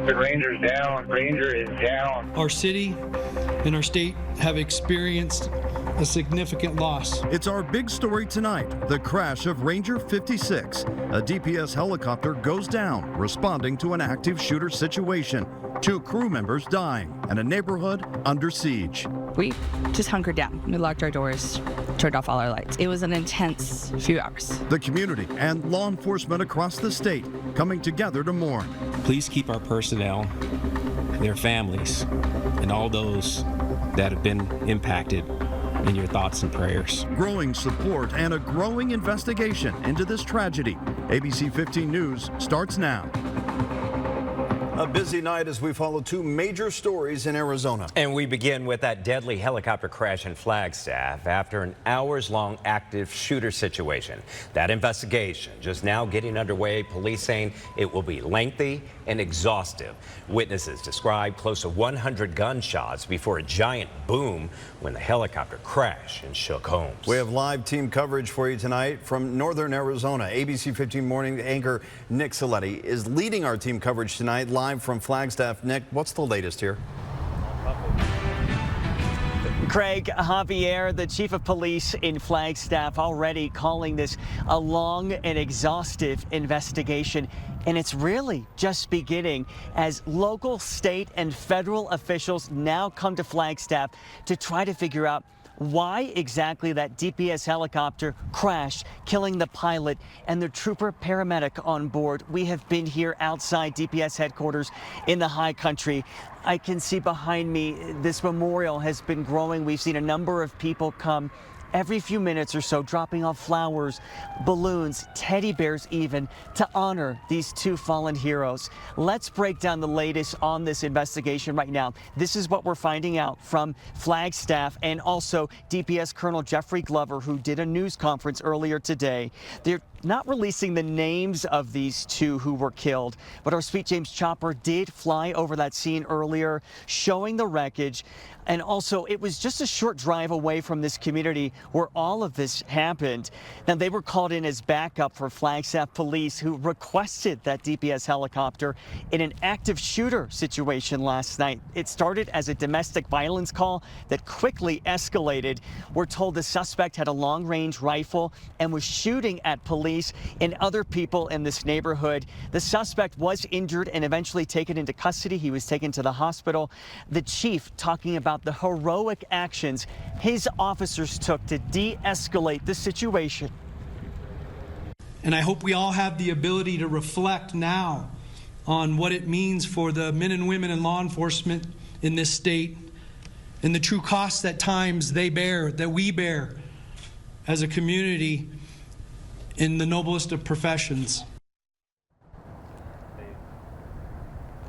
The Ranger's down. Ranger is down. Our city and our state have experienced a significant loss. It's our big story tonight, the crash of Ranger 56. A DPS helicopter goes down, responding to an active shooter situation. 2 crew members dying and a neighborhood under siege. We just hunkered down. We locked our doors, turned off all our lights. It was an intense few hours. The community and law enforcement across the state coming together to mourn. Please keep our personnel, their families, and all those that have been impacted in your thoughts and prayers. Growing support and a growing investigation into this tragedy. ABC 15 News starts now. A busy night as we follow 2 major stories in Arizona. And we begin with that deadly helicopter crash in Flagstaff after an hours-long active shooter situation. That investigation just now getting underway, police saying it will be lengthy and exhaustive. Witnesses describe close to 100 gunshots before a giant boom when the helicopter crashed and shook homes. We have live team coverage for you tonight from northern Arizona. ABC 15 morning anchor Nick Saletti is leading our team coverage tonight live from Flagstaff. Nick, what's the latest here? Craig, Javier, the chief of police in Flagstaff, already calling this a long and exhaustive investigation. And it's really just beginning as local, state, and federal officials now come to Flagstaff to try to figure out why exactly that DPS helicopter crashed, killing the pilot and the trooper paramedic on board. We have been here outside DPS headquarters in the high country. I can see behind me this memorial has been growing. We've seen a number of people come every few minutes or so, dropping off flowers, balloons, teddy bears even, to honor these 2 fallen heroes. Let's break down the latest on this investigation right now. This is what we're finding out from Flagstaff and also DPS Colonel Jeffrey Glover, who did a news conference earlier today. They're not releasing the names of these 2 who were killed, but our Sweet James chopper did fly over that scene earlier, showing the wreckage. And also, it was just a short drive away from this community where all of this happened. Now, they were called in as backup for Flagstaff police, who requested that DPS helicopter in an active shooter situation last night. It started as a domestic violence call that quickly escalated. We're told the suspect had a long-range rifle and was shooting at police and other people in this neighborhood. The suspect was injured and eventually taken into custody. He was taken to the hospital. The chief talking about the heroic actions his officers took to de-escalate the situation. And I hope we all have the ability to reflect now on what it means for the men and women in law enforcement in this state and the true costs at times they bear, that we bear as a community in the noblest of professions.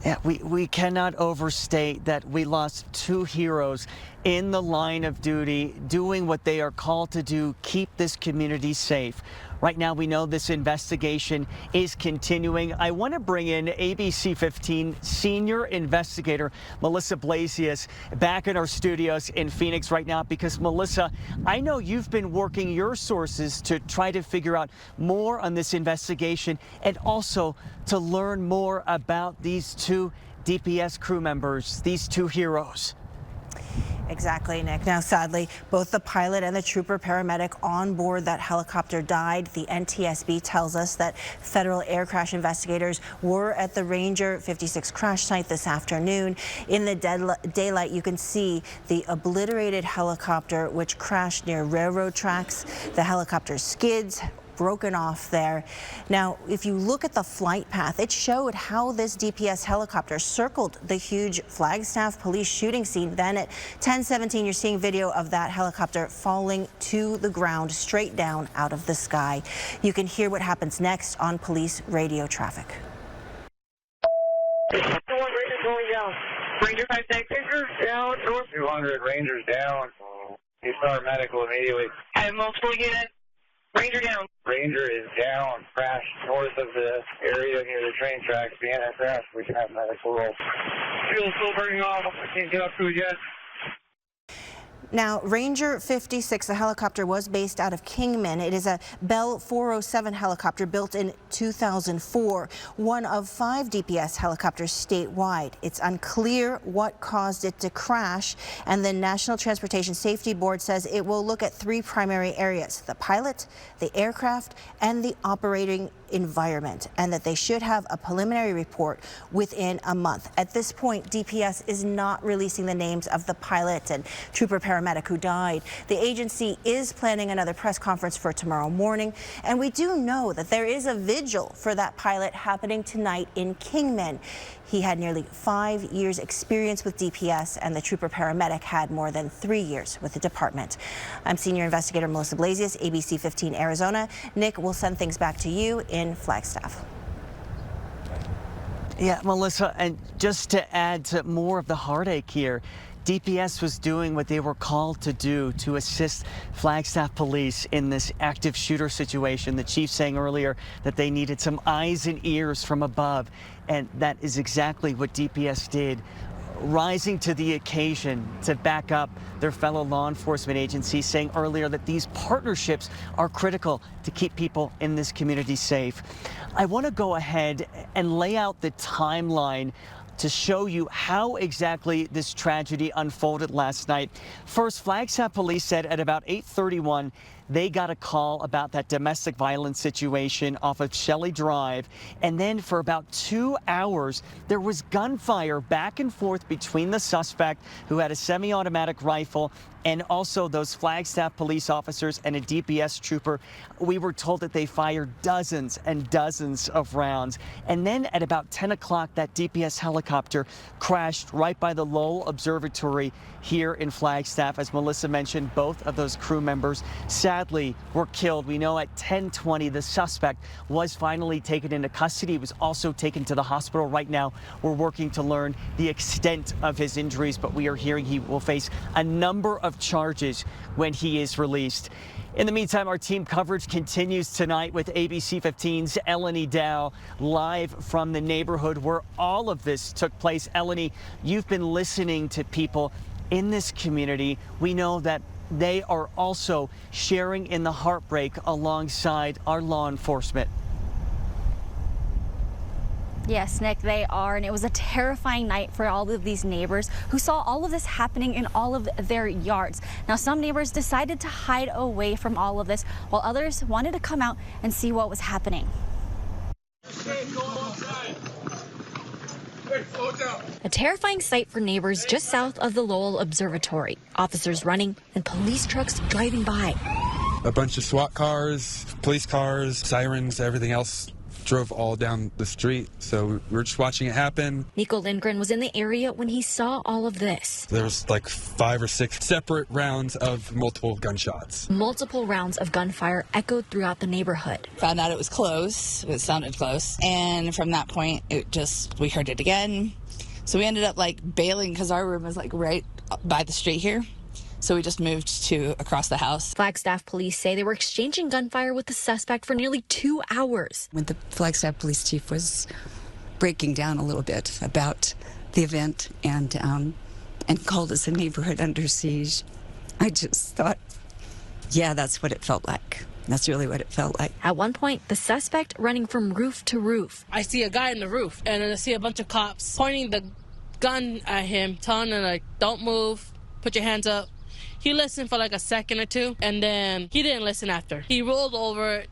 Yeah, we cannot overstate that we lost 2 heroes in the line of duty, doing what they are called to do, keep this community safe. Right now, we know this investigation is continuing. I want to bring in ABC 15 senior investigator Melissa Blasius back in our studios in Phoenix right now, because Melissa, I know you've been working your sources to try to figure out more on this investigation and also to learn more about these 2 DPS crew members, these 2 heroes. Exactly, Nick. Now, sadly, both the pilot and the trooper paramedic on board that helicopter died. The NTSB tells us that federal air crash investigators were at the Ranger 56 crash site this afternoon. In the daylight, you can see the obliterated helicopter, which crashed near railroad tracks. The helicopter skids, broken off there. Now, if you look at the flight path, it showed how this DPS helicopter circled the huge Flagstaff police shooting scene. Then at 10:17, you're seeing video of that helicopter falling to the ground, straight down out of the sky. You can hear what happens next on police radio traffic. Ranger going down. Ranger 56 down. 200 Rangers down. You start medical immediately. I have multiple units. Ranger down. Ranger is down. Crashed north of the area near the train tracks. The crash. We can have medical roll. Fuel still burning off. I can't get up to it yet. Now, Ranger 56, the helicopter, was based out of Kingman. It is a Bell 407 helicopter built in 2004, one of 5 DPS helicopters statewide. It's unclear what caused it to crash, and the National Transportation Safety Board says it will look at 3 primary areas: the pilot, the aircraft, and the operating environment, and that they should have a preliminary report within a month. At this point, DPS is not releasing the names of the pilot and trooper paramedic who died. The agency is planning another press conference for tomorrow morning, and we do know that there is a vigil for that pilot happening tonight in Kingman. He had nearly 5 years experience with DPS, and the trooper paramedic had more than 3 years with the department. I'm Senior Investigator Melissa Blasius, ABC 15 Arizona. Nick, we'll send things back to you in Flagstaff. Yeah, Melissa, and just to add to more of the heartache here, DPS was doing what they were called to do to assist Flagstaff police in this active shooter situation. The chief saying earlier that they needed some eyes and ears from above, and that is exactly what DPS did, rising to the occasion to back up their fellow law enforcement agencies, saying earlier that these partnerships are critical to keep people in this community safe. I want to go ahead and lay out the timeline to show you how exactly this tragedy unfolded last night. First, Flagstaff police said at about 8:31, they got a call about that domestic violence situation off of Shelley Drive. And then for about 2 hours, there was gunfire back and forth between the suspect, who had a semi-automatic rifle, and also those Flagstaff police officers and a DPS trooper. We were told that they fired dozens and dozens of rounds. And then at about 10 o'clock, that DPS helicopter crashed right by the Lowell Observatory here in Flagstaff. As Melissa mentioned, both of those crew members sadly were killed. We know at 10:20, the suspect was finally taken into custody. He was also taken to the hospital. Right now, we're working to learn the extent of his injuries, but we are hearing he will face a number of charges when he is released. In the meantime, our team coverage continues tonight with ABC 15's Eleni Dow live from the neighborhood where all of this took place. Eleni, you've been listening to people in this community. We know that they are also sharing in the heartbreak alongside our law enforcement. Yes, Nick, they are, and it was a terrifying night for all of these neighbors who saw all of this happening in all of their yards. Now, some neighbors decided to hide away from all of this, while others wanted to come out and see what was happening. A terrifying sight for neighbors just south of the Lowell Observatory. Officers running and police trucks driving by. A bunch of SWAT cars, police cars, sirens, everything else drove all down the street, so we were just watching it happen. Nico Lindgren was in the area when he saw all of this. There was like 5 or 6 separate rounds of multiple gunshots. Multiple rounds of gunfire echoed throughout the neighborhood. Found out it was close. It sounded close. And from that point, we heard it again. So we ended up like bailing because our room is like right by the street here. So we just moved to across the house. Flagstaff police say they were exchanging gunfire with the suspect for nearly 2 hours. When the Flagstaff police chief was breaking down a little bit about the event and called us a neighborhood under siege, I just thought, yeah, that's what it felt like. That's really what it felt like. At one point, the suspect running from roof to roof. I see a guy on the roof, and then I see a bunch of cops pointing the gun at him, telling him, like, don't move, put your hands up. He listened for like a second or two, and then he didn't listen after. He rolled over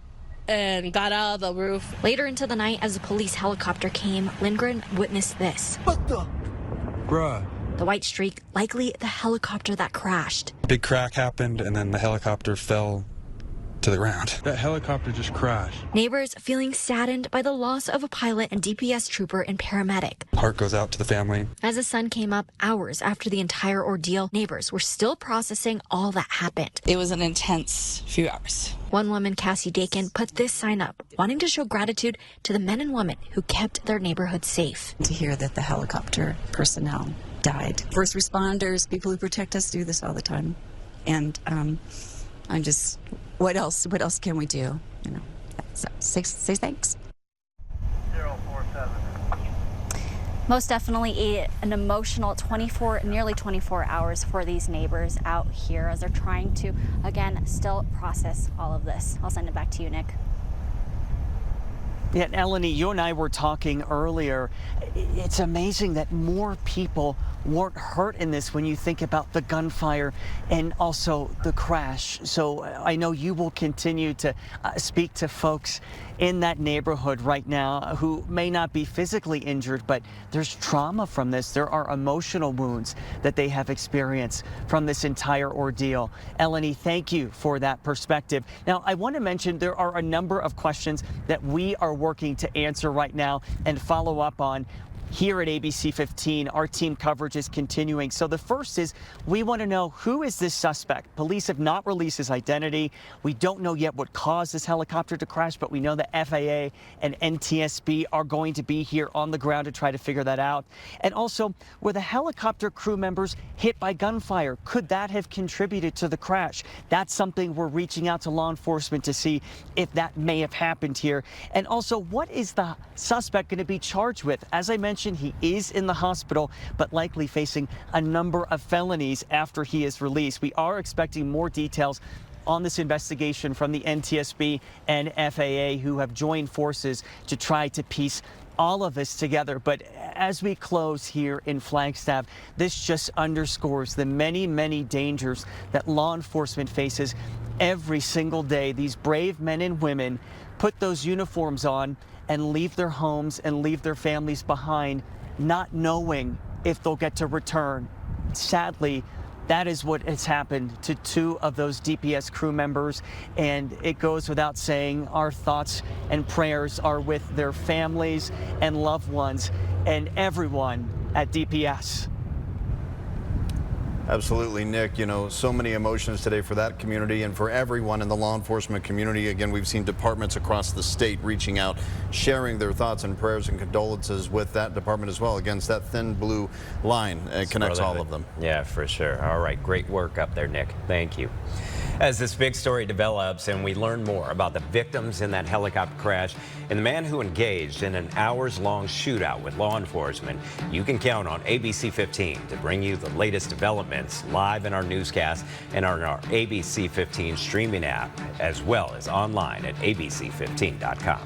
and got out of the roof. Later into the night, as a police helicopter came, Lindgren witnessed this. What the? Bruh. The white streak, likely the helicopter that crashed. Big crack happened, and then the helicopter fell to the ground. That helicopter just crashed. Neighbors feeling saddened by the loss of a pilot and DPS trooper and paramedic. Heart goes out to the family. As the sun came up hours after the entire ordeal, neighbors were still processing all that happened. It was an intense few hours. One woman, Cassie Dakin, put this sign up, wanting to show gratitude to the men and women who kept their neighborhood safe. To hear that the helicopter personnel died. First responders, people who protect us do this all the time. And I'm just, what else can we do? You know, so say thanks. 047. Most definitely an emotional nearly 24 hours for these neighbors out here as they're trying to, again, still process all of this. I'll send it back to you, Nick. Yeah, Eleni, you and I were talking earlier. It's amazing that more people weren't hurt in this when you think about the gunfire and also the crash. So I know you will continue to speak to folks in that neighborhood right now who may not be physically injured, but there's trauma from this. There are emotional wounds that they have experienced from this entire ordeal. Eleni, thank you for that perspective. Now, I want to mention there are a number of questions that we are working to answer right now and follow up on. Here at ABC 15, our team coverage is continuing. So the first is we want to know, who is this suspect? Police have not released his identity. We don't know yet what caused this helicopter to crash, but we know the FAA and NTSB are going to be here on the ground to try to figure that out. And also, were the helicopter crew members hit by gunfire? Could that have contributed to the crash? That's something we're reaching out to law enforcement to see if that may have happened here. And also, what is the suspect going to be charged with? As I mentioned, he is in the hospital, but likely facing a number of felonies after he is released. We are expecting more details on this investigation from the NTSB and FAA, who have joined forces to try to piece all of this together. But as we close here in Flagstaff, this just underscores the many, many dangers that law enforcement faces every single day. These brave men and women put those uniforms on and leave their homes and leave their families behind, not knowing if they'll get to return. Sadly, that is what has happened to two of those DPS crew members, and it goes without saying, our thoughts and prayers are with their families and loved ones and everyone at DPS. Absolutely, Nick. You know, so many emotions today for that community and for everyone in the law enforcement community. Again, we've seen departments across the state reaching out, sharing their thoughts and prayers and condolences with that department as well. Against that thin blue line, it connects all of them. Yeah, for sure. All right, great work up there, Nick. Thank you. As this big story develops and we learn more about the victims in that helicopter crash and the man who engaged in an hours-long shootout with law enforcement, you can count on ABC 15 to bring you the latest developments live in our newscast and on our ABC 15 streaming app, as well as online at abc15.com.